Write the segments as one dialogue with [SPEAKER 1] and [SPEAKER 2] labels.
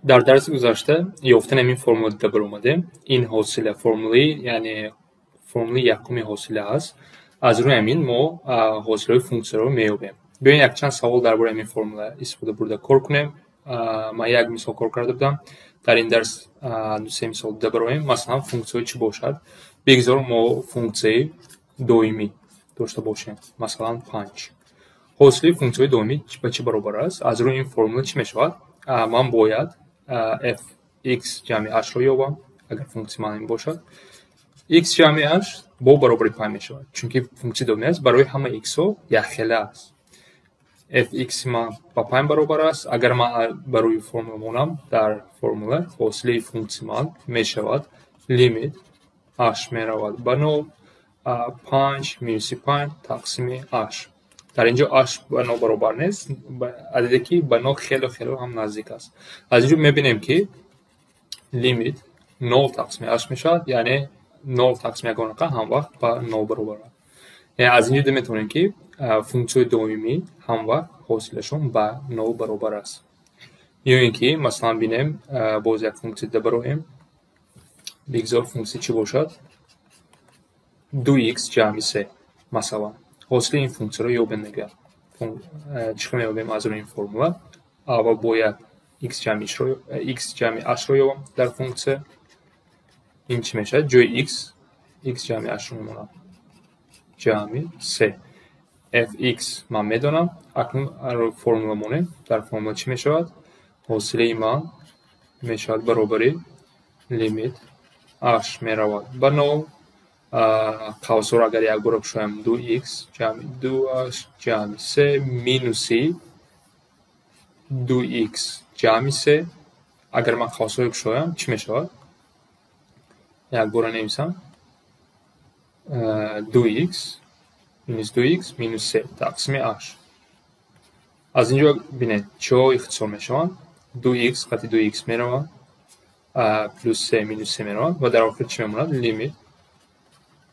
[SPEAKER 1] در درس گذشته یافتن همین فرمول دیده برآمدیم. این حاصله فرمولی یعنی فرمول یکم حاصله است. از روی همین ما حاصله فونکسیون رو میابیم. بیاین یک چند سوال درباره همین فرمول استفاده برده کار کنیم. من یک مثال کار کرده بودم. در این درس دو سه مثال دیده برآییم. مثلا فونکسیون چی باشد؟ بگذاریم ما فونکسیون دائمی داشته باشیم. مثلا 5. حاصله فونکسیون دائمی به چی برابر است؟ از روی این فرمول چی میشود؟ من باید f x جمع h رو یابم اگر فونکسی من این باشد. x جمع h با برابری 5 میشود چون فونکسی دائمی است. برای همه x ها یک خیله است. f x من با 5 برابر است. اگر من برای فرمول مونم در فرمول حاصله فونکسی من میشود لیمیت h میرود به 0 5 minus 5 تقسیم h. در اینجا h به 0 برابر نیست، عددی که به 0 خیلی هم نزدیک است. از اینجا میبینیم که لیمیت 0 تقسیم h میشود، یعنی 0 تقسیم یگانه هم وقت به 0 برابر است. یعنی از اینجا میتونیم که فونکسیون دائمی هم وقت حاصلشون به 0 برابر است. یا اینکه مثلا ببینیم باز یک فونکسی دیگه برآییم. بگذار فونکسی چی باشد؟ 2x جمع 3 مثلا. حاصل این فونکسیون رو یابیم دیگه. چیکار می‌یابیم از این فرمول؟ اول باید x جمع h رو یابم در فونکسی. این چی میشه؟ جای x جمع h رو میمونه جمع 3 fx من میدونم. اکنون فرمول مونه در فرمول چی میشود؟ حاصله من میشود برابری لیمیت h میرود به 0 قوس‌ها را اگر یک بار بشویم 2x جمع 2h جمع 3 مینوسی 2x جمع 3. اگر من قوس‌ها بشویم چی میشود؟ یک بار نمیسم 2x مینوس 2x مینوس 3 تقسیم h. از اینجا ببینید چه اختصار میشوند. 2x قطعی 2x میرود پلوس 3 مینوس 3 میرود و در آخر چی میموند؟ لیمیت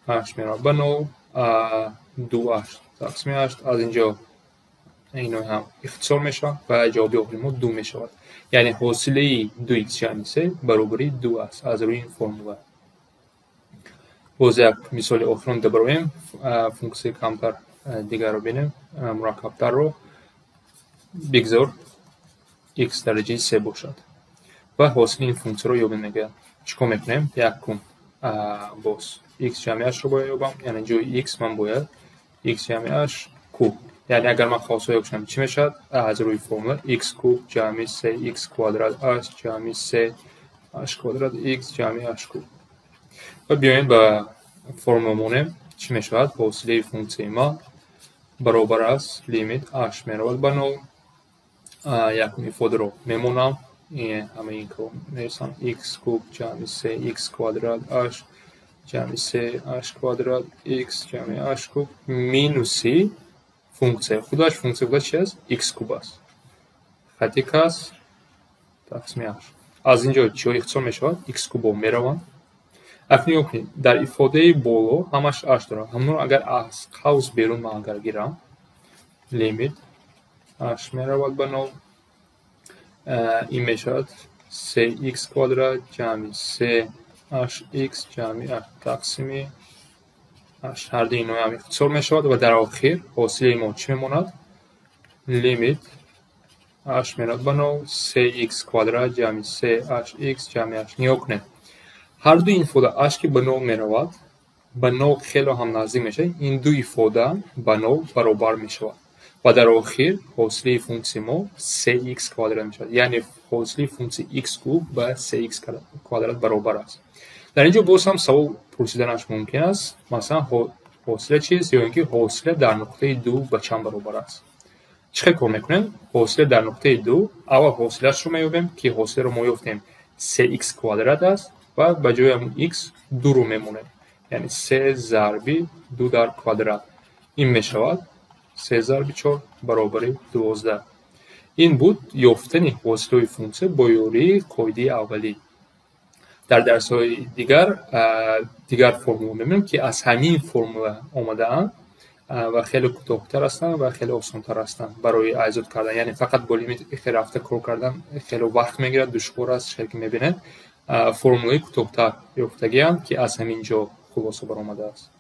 [SPEAKER 1] h میرود به 0 2h تقسیم h. از اینجا اینو هم اختصار میشه و جواب آخری ما 2 میشود. یعنی حاصله 2x جمع 3 برابری 2 است از روی این فرمول. باز یک مثال آخرون برآییم. فونکسی کمتر دیگر رو ببینیم، مرکب‌تر رو. بگذار x درجه 3 باشد و حاصل این فونکسی رو یابیم دیگه. چیکار میکنیم؟ یکم باز x جمع h رو باید یابم، یعنی جای x من باید x جمع h کوب. یعنی اگر من خواستم یابم چی میشد؟ از روی فرمول x کوب جمع 3 x کوادرات h جمع 3 h کوادرات x جمع h کوب. و بیاین به فرمول مونه چی میشود؟ حاصله فونکسی ما برابر است لیمیت h میرود به 0 یکم ifade رو میمونم. این همه این که میرسم x کوب جمع 3 x کوادرات h جمع 3 h کوادرات x جمع h کوب مینوسی فونکسی خودش چی است؟ x کوب است. خطی کس تقسیم h. از اینجا چی اختصار میشود؟ x کوب میروم. اکنون در ifade بالا همش h داره. همون اگر از قوس بیرون من اگر گیرم لیمیت h میرود به 0 این میشود 3x کوادرات جمع 3hx جمع h تقسیم h. هر دو اینو هم اختصار میشود و در آخر حاصله ما چی میموند؟ لیمیت h میرود به 0 3x کوادرات جمع 3hx جمع h. نیا کنید هر دو این ifade h که به 0 میرود به 0 خیلی هم نزدیک میشه. این دو ifade به 0 برابر میشود و در آخر حاصله فونکسی ما 3x کوادرات میشود. یعنی حاصله فونکسی x کوب به 3x کوادرات برابر است. در اینجا باز هم سوال پرسیدنش ممکن است. مثلا حاصله چیست؟ یا اینکه حاصله در نقطه 2 به چند برابر است. چه کار میکنیم؟ حاصله در نقطه 2 اول حاصلش رو میابیم که حاصله رو ما یافتیم 3x کوادرات است و به جای همون x 2 رو میمونه، یعنی 3 ضرب 2 در کوادرات. این میشود 3 ضرب 4 برابر 12. این بود یافتن حاصله فونکسی با یاری قاعده اولی. در درس‌های دیگر فرمول می‌بینیم که از همین فرمول آمده اند. و خیلی کوتاه‌تر هستن و خیلی آسان‌تر هستن برای ایجاد کردن. یعنی فقط با لیمیت خیلی رفته کار کردن خیلی وقت میگیره، دشوار است. شکلی که میبینید فرمولای کوتاه‌تر یافتگی هم که از همینجا خلاصه برآمده است.